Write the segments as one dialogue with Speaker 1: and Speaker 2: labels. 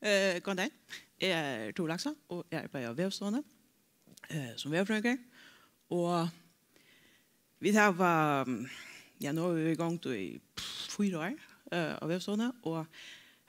Speaker 1: God dag. Jeg Tor Laksa, og jeg arbeider av Vevstående som vevfrøynker. Og vi har nå er vi i gang i 4 år av Vevstående, og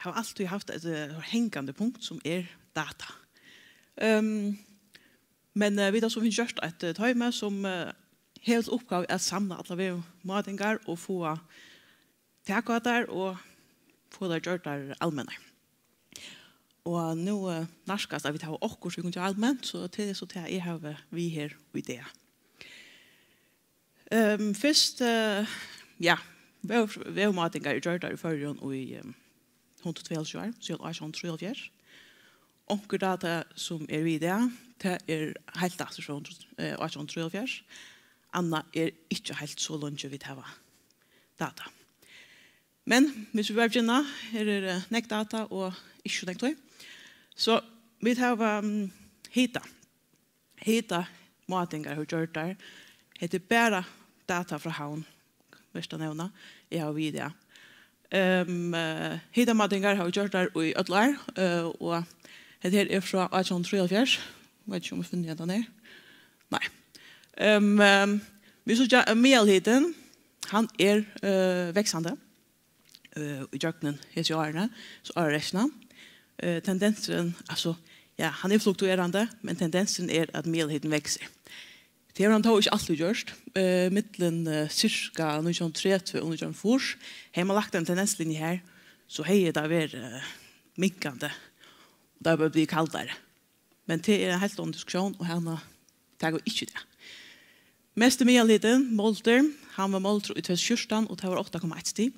Speaker 1: har alltid haft et hengende punkt som data. Men vi har så finnes gjort et tøyme som helt oppgave samle alle vevmatinger og få takkvater og få det gjort der allmenne. Og nå narskast at vi tar okkur som vi kunne allment, så til så tar jeg har vi her og det. Først, vevmatinger gjør der i førjen og i 112 år, så jeg har 173. Onker data som vi det, det helt etter sånn 173. Anna ikke helt så langt vi tar data. Men hvis vi var begynner, det nekt data og ikke nekt tøy. Så vi tar hita matinger har gjort der. Det bare data fra havn, verste nevna, jeg har videre. Hita matinger har gjort der i Øtlar, og det her fra 1873. Jeg vet ikke om jeg finner den her. Nei. Vi så melhiten, han veksende i jøkkenen hos årene, så resten. Tendensen, altså, ja, han fluktuerende, men tendensen at melhiten vekser. Det har han tog ikke alltid gjort. Mittelen cirka 1930 og 1940 har man lagt en tendenslinje her, så har det vært minkende. Det har blitt kaldere. Men det en helt annen diskusjon, og han tar ikke det. Mest melhiten, Molter, han var Molter i 2014, og det var 8,1 sti.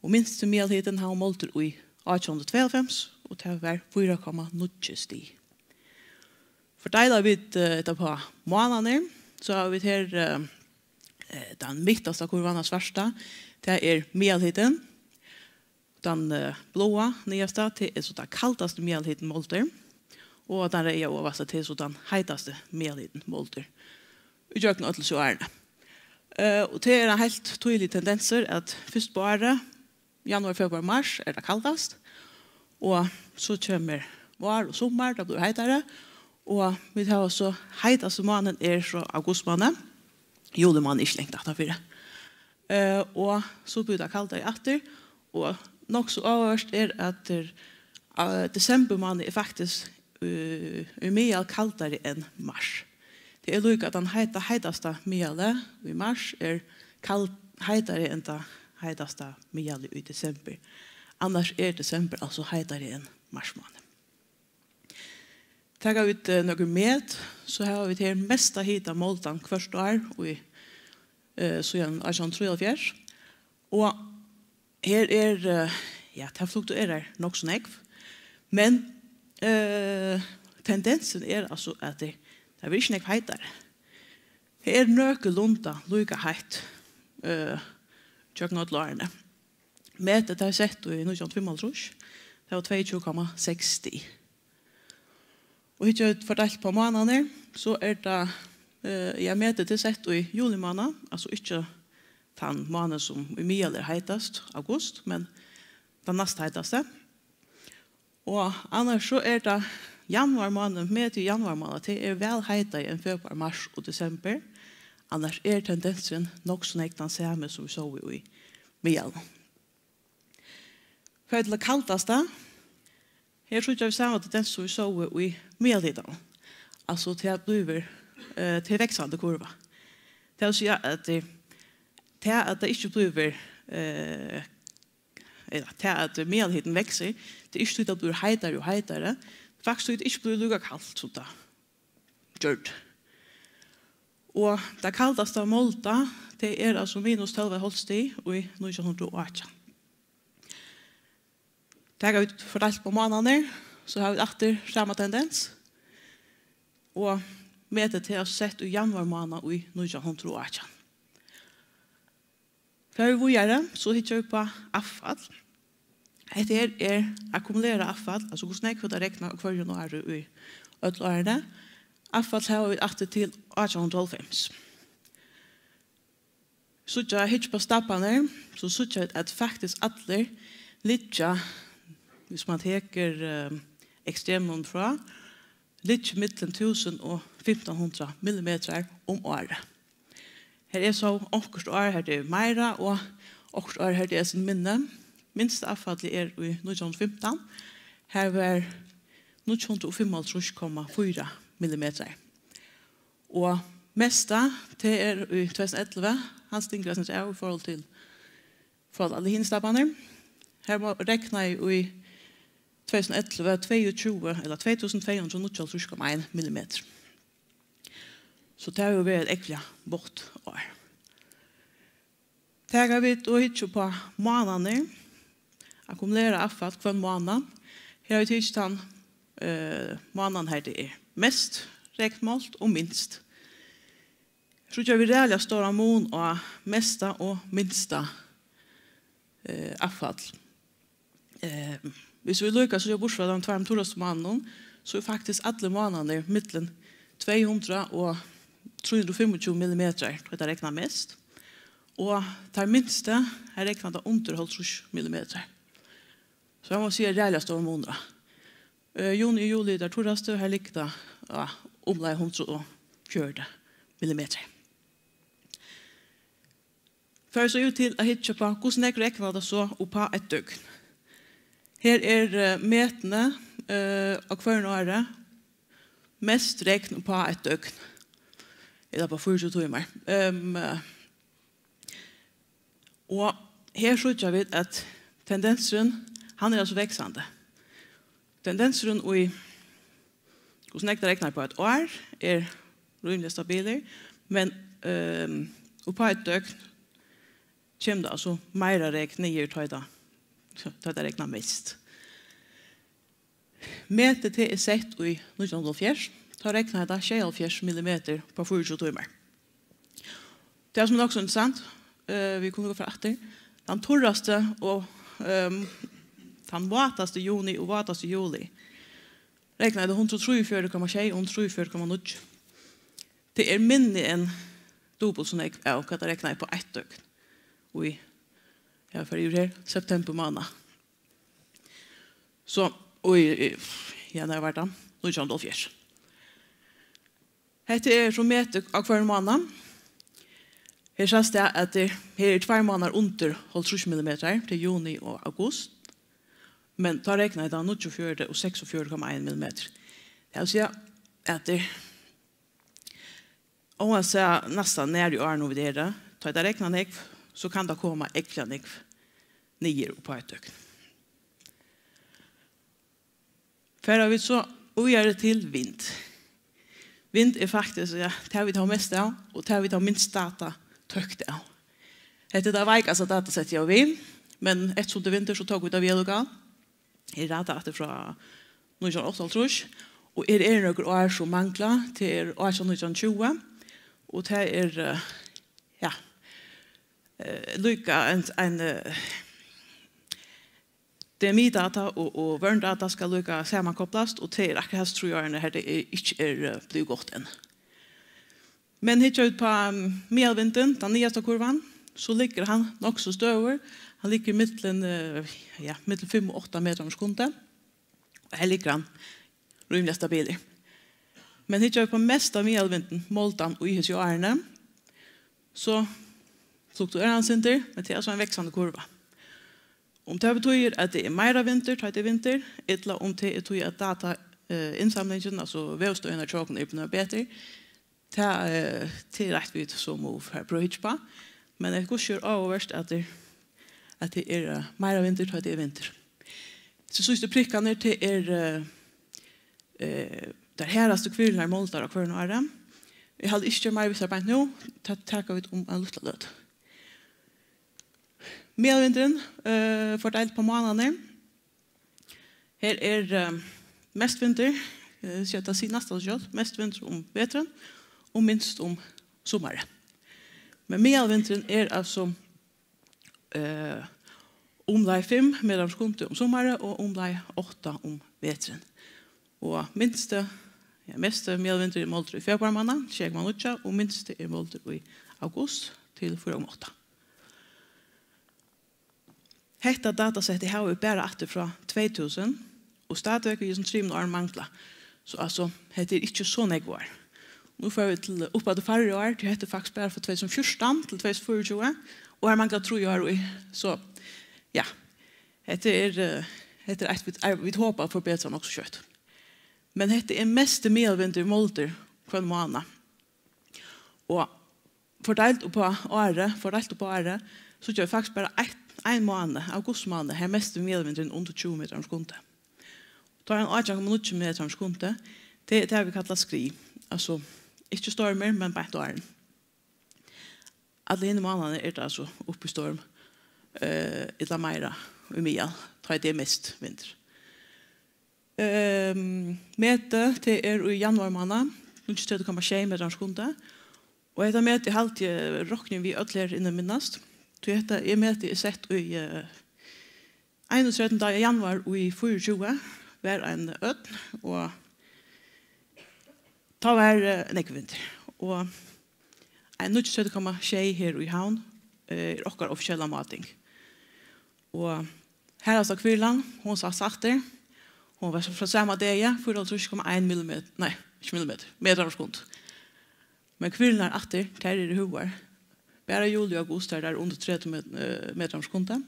Speaker 1: Og minst melhiten, han var Molter i 1892, og det var 4,0 sti. Fordeler vi det på månedene, så har vi her den midterste kurvan av svarsta, det melhiten. Den blåa nyeste til så den kaldeste melhiten Molter, og den reier overvaste til så den heiteste melhiten Molter. Vi gjør ikke noe til så Og det en helt tydelig tendenser at først på året, januar, februar, mars, det kaldest, og så kommer vår og sommer, det blir heitere, og vi tar også heiteste måneden så augustmåneden, julemåneden ikke lengt etter fire. Og så blir det kaldere etter, og nok så overst at desember måned faktisk mye kaldere enn mars. Det lukket at den heiteste mye i mars heitere enn det heiteste mye i desember. Annars desember altså heitere enn mars måned. Tar vi ut noe med, så har vi til mest hita måltan hvert år i Søyen 1873. Og her det fluktuerer nok så negv. Men tendensen altså at det vil ikke nekv heitere. Det nøkelunda lukka heit tjøkkenåtlårene. Metet har sett i 1925, det var 22,60. Og ikke fordelt på månedene, så det, jeg metet til sett i julimåned, altså ikke den måneden som i mye heitast, august, men den neste heiteste. Og annars så det januar måned, med til januar måned, det vel heitere enn februar, mars og desember. Annars tendensen nok så nekt den samme som vi så i mye. For det kaldeste, her tror jeg vi samme tendens som vi så i mye. Altså til at blir til veksende kurva. Det vil si at det ikke blir til at melheten vekser, det ikke til at det blir heitere og heitere, faktisk det ikke blir lukket kaldt som det gjør. Og det kaldeste av Molta, det altså minus 12,5 sti i 1908. Det har vi fordelt på måneder, så har vi etter samme tendens, og med det til å sette i januar måned i 1908. Før vi gjør det, så hittar vi på avfall. Dette akkumulere avfall, altså hvordan jeg kunne regne hver januar i ødelårene. Avfall har vi etter til 1812. Så jeg hittar på stappene, så jeg at faktisk alle litt hvis man teker ekstremen fra, litt mittlen 1000 og 1500 millimeter om året. Her så åkert år her det meira, og åkert år her det sin minne. Minst avfallet i 1915. Her var 935,4 millimeter. Og mesta til i 2011, han stinger seg av i forhold til alle hinstappene. Her må rekna i 2011 2200,1 millimeter. Så det har jo vært ekkert bort år. Det har vi då hittat på månader. Akkumulera avfall hver månad. Her har vi hittat månaden her det mest rektmålt og minst. Så tror vi reellt stora mån og mesta og minsta avfall. Hvis vi lykkes så gjør bortsett de 2 torraste månaden, så faktisk alle månader mittlen 200 og 325 millimeter, tror jeg det regner mest. Og det minste er regnet under 50 millimeter. Så jeg må si reellt store måneder. Juni og juli der torraste, her ligger det omlai 140 millimeter. Før så ut til å hitte på hvordan jeg rekner det så og på et døgn. Her metene av hver året mest rekner på et døgn. Eller på 40 timer. Og her ser vi at tendensen, han altså veksande. Tendensen i hvordan jeg rekner på et år rimelig stabiler, men på et døgn kommer det altså mer rekne i til det regner mest. Metet til sett i 1940, da regner det 76 millimeter på 40 timer. Det som også interessant, vi kunne gå fra etter, den torraste og den vataste juni og vataste juli regner det 134,6 og 134,0. Det minne enn dobbelt som jeg hva det regner på ett døgn. Og for i september måned. Så, det har vært da, 1940. Dette som meter av hver måned. Her sies det at det er 2 måneder under 50 millimeter til juni og august. Men da regner jeg da 24 og 46,1 millimeter. Det vil si at det om jeg ser nesten nær i årene over det, da jeg regner jeg, så kan det komme ekkert nye på et døgn. For vi så gjør det til vind. Vind faktisk det vi tar mest av, og det vi tar minst data tøkt av. Dette det veikeste datasett jeg vil, men ettersom det vinter så tar vi det vi lokal. Jeg rater at det fra 1928, og noen år som mangler til år 1920, og det lykka en DMI-data og vørndata skal lykka sammankopplast, og til akkurat tror jeg at det ikke blitt godt enn. Men hit ut på medvinden, den nyeste kurvan, så ligger han nok så støver. Han ligger mittlen 5 og 8 meter om sekundet. Og her ligger han rimelig stabil. Men hit ut på mest av medvinden, måltan og ihus i årene, så fluktuerer han sin til, men det er en veksende kurva. Om det betyr at det mer vinter, det vinter, eller om det betyr at datainnsamlingen, altså vevstøyene og tråkene er bedre, det er rett vidt som å prøve på. Men det går oververst at det er mer vinter, det er vinter. Så synes det prikkene til der hereste kvillen målter av hver året. Jeg hadde ikke mer visst arbeid nå, det takker vi om en liten lød. Medvinteren fordelt på månedene. Her mest vinter, så jeg tar si nesten selv, mest vinter om veteren, og minst om sommeren. Men medvinteren altså omlai 5 meter om sekundet om sommeren, og omlai 8 om veteren. Og meste medvinteren målter i februarmåneden, 6,8, og minste målter i august til 4,8. hetta datasettet har vi bare etter fra 2000, og stadigvæk vi som 3 år mangler. Så altså, hetta ikke så negvar. Nu får vi til oppe til færre år, til hetta faktisk bare fra 2014 til 2024, og her mangler 3 år. Så ja, hetta vi håper for bedre nok så kjøtt. Men hetta mest medvinter i Molder hver måned. Og fordelt på året, så gjør vi faktisk bare en måned, augustmåned, her mest medvinteren under 20 meter om skunde. Da en 18,9 meter om skunde, det vi kallar skri. Altså, ikke stormer, men bare et åren. Alle inne månedene det altså oppe i storm, i la meira, i mye, da det mest vinter. Mete til i januar måned, 0,6 meter om skunde, og dette møte er alltid råkning vi ødler inne minnast. Dette møte sett i 31. januar i 24 var en ød, og da var nekkevinter. Og en 0,6 her i havn okkar offisiella mating. Og her er kvillan, hun sa sakter, hun var fra samme dag, 4,1 millimeter, nei, ikke millimeter, meter av skund. Men kvillen atter, der i hovar. Bare juli og august der under 30 meter om skundet,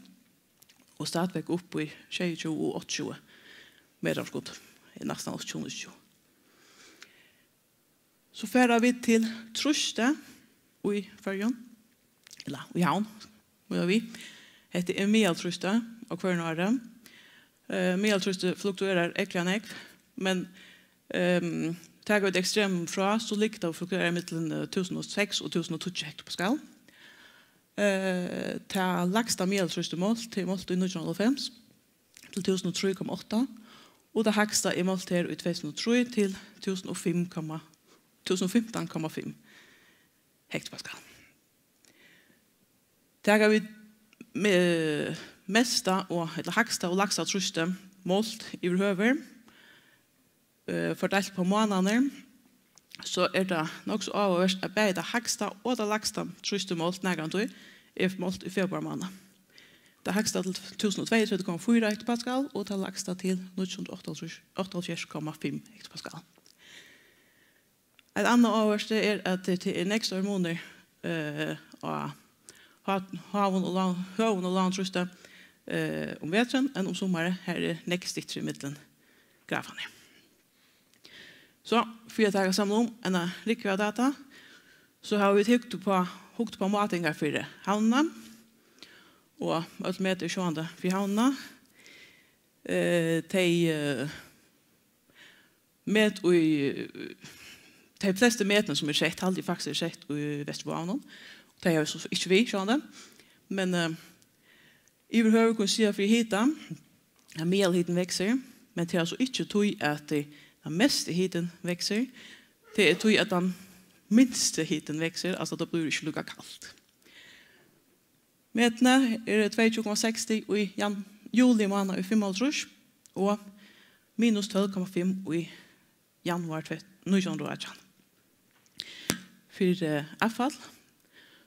Speaker 1: og stadigvæk opp i 22 og 80 meter om skundet, nesten 80. Så fører vi til Truste i Førjen, eller i havn, må vi. Hette Mial Truste og hver nåre. Mial Truste fluktuerer ekkert, men tar vi et ekstrem fra, så ligger det å fluktuere mellom 1006 og 1020 hektopascal. Ta lagsta medeltrøstemål til målt i 1995 til 1003,8 og det høgsta er målt her i 2003 til 1015,5 hektopascal. Det har vi mesta og høgsta og lagsta trøste målt i høver fordelt på måneder, så det nok så avhørst at begge det høgsta og det lagsta trøste målt nærmere målt i februar måned. Det høgsta til 1032,4 hektopascal og det lagsta til 988,5 hektopascal. Et annet avhørst er at det er nekst hormoner av haven og landtrøste om vetren enn om sommeren. Her er nekst ytre i midten grafene. Så, for jeg tar sammen en riktig data, så har vi hukt på matingar for havnene, og alt meter sjående for havnene. De fleste metene som sett, alltid faktisk sett i Vesterbåhavnen. Det er jo ikke vi sjående, men i behøver kunne si at for hita, at melhiten vekser, men det er altså ikke tog at den meste hiten vekser, det er tog at den minste hiten vekser, altså det blir ikke lukka kaldt. Metene er 22,60 i juli måned i 5,5 og minus 12,5 i januar 2018. For avfall,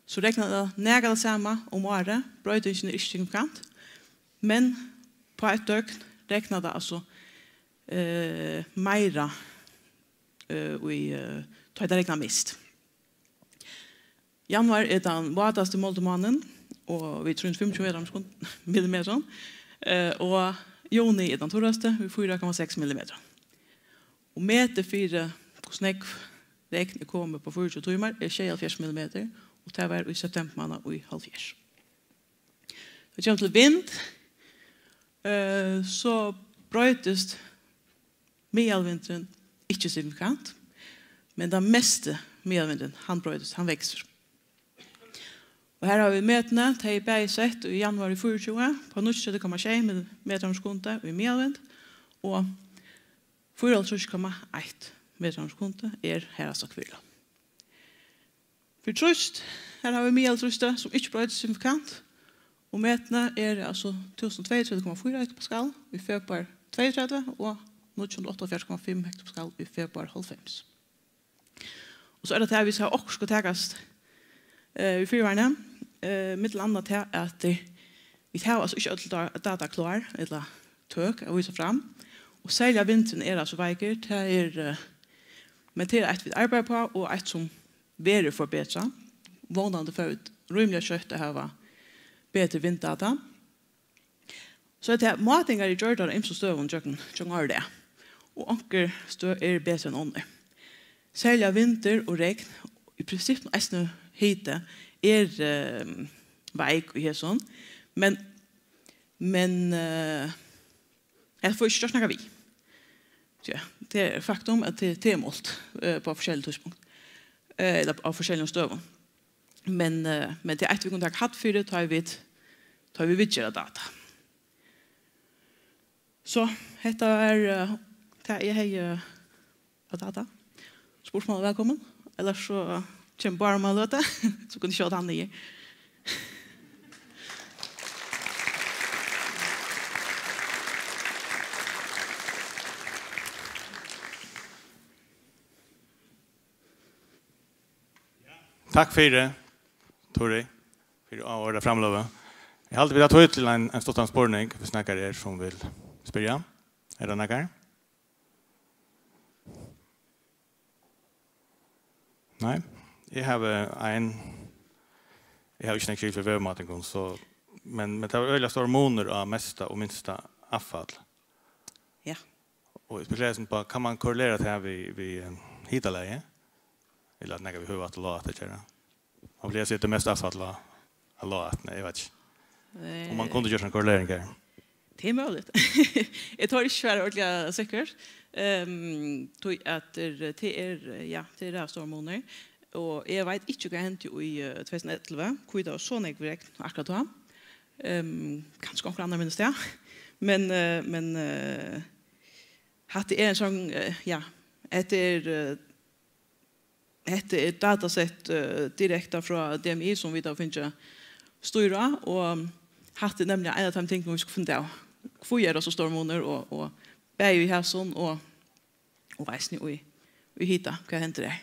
Speaker 1: så regner det nægget det samme om året, brøydingen er ikke signifikant, men på et døgn regner det altså meira i tar det regna mist. Januar er den vadaste måltemannen, og vi tror 25 millimeter, og juni er den torraste, vi 4,6 millimeter. Og meter 4, hvordan jeg regner kommer på 24 timer, er 76 millimeter, og det var i september måned og i halvfjers. Det kommer til vind, så brøytes medelvinteren ikke signifikant, men den meste medelvinteren, han brøytes, han vekser. Og her har vi metene, det er bare sett i januar 24, på 0,6 meter om sekundet i medelvind, og 4,1 meter om sekundet er her altså kvilla. For trøst, her har vi medeltrøste som ikke brøytes signifikant, og metene er altså 1032,4 hektopascal i februar 32 og 948,5 hektopascal i februar 90. Og så er det her vi skal også takast i fyrværende, mitt eller annet til at vi har altså ikke alle data klar, eller tøk å vise fram. Og særlig vinteren altså veiker, men det et vi arbeider på, og et som være forbedret. Vånende for et rymelig kjøtt å ha bedre vinterdata. Så det matinger i Jordan imso støven tjong er det. Og anker støv bedre enn ånder. Særlig vinter og regn, i prinsippet nesten hite, veik og sånn. Men jeg får ikke snakke vi. Ja, det faktum at det er målt på forskjellige tidspunkt. Eller av forskjellige støven. Men det er vi kunne hatt for det, tar vi vidtjere data. Så, dette det jeg har data. Spørsmålet velkommen. Ellers så kommer bare med løte, så kan du kjøre han i.
Speaker 2: Takk for det, Tori, for å være fremløve. Jeg har alltid villet ta ut til en stått spørning, hvis noen som vil spørre. Det noen? Nei, jeg har ikke nekket for vevmaten, men det er veldig store måneder av meste og minste avfall.
Speaker 1: Ja.
Speaker 2: Og jeg spekulerer på, kan man korrelere til vi hitaleie? Eller at vi hører at det låter ikke. Man blir sitt det mest avfall av låten, jeg vet ikke. Om man kunne gjøre en korrelering her.
Speaker 1: Det mulig. Jeg tar ikke være ordentlig sikkert. At det er store måneder. Og jeg vet ikke hva hentet i 2011, hvor det var sånn jeg vil regne akkurat da. Kanskje noen andre minnes det. Men at det en sånn, etter datasett direkte fra DMI som vi da finner styrer, og hatt det nemlig en av de tingene vi skulle finne av. Hvor gjør det så store måneder, og bæg i hæsson, og veisning i hita, hva henter det?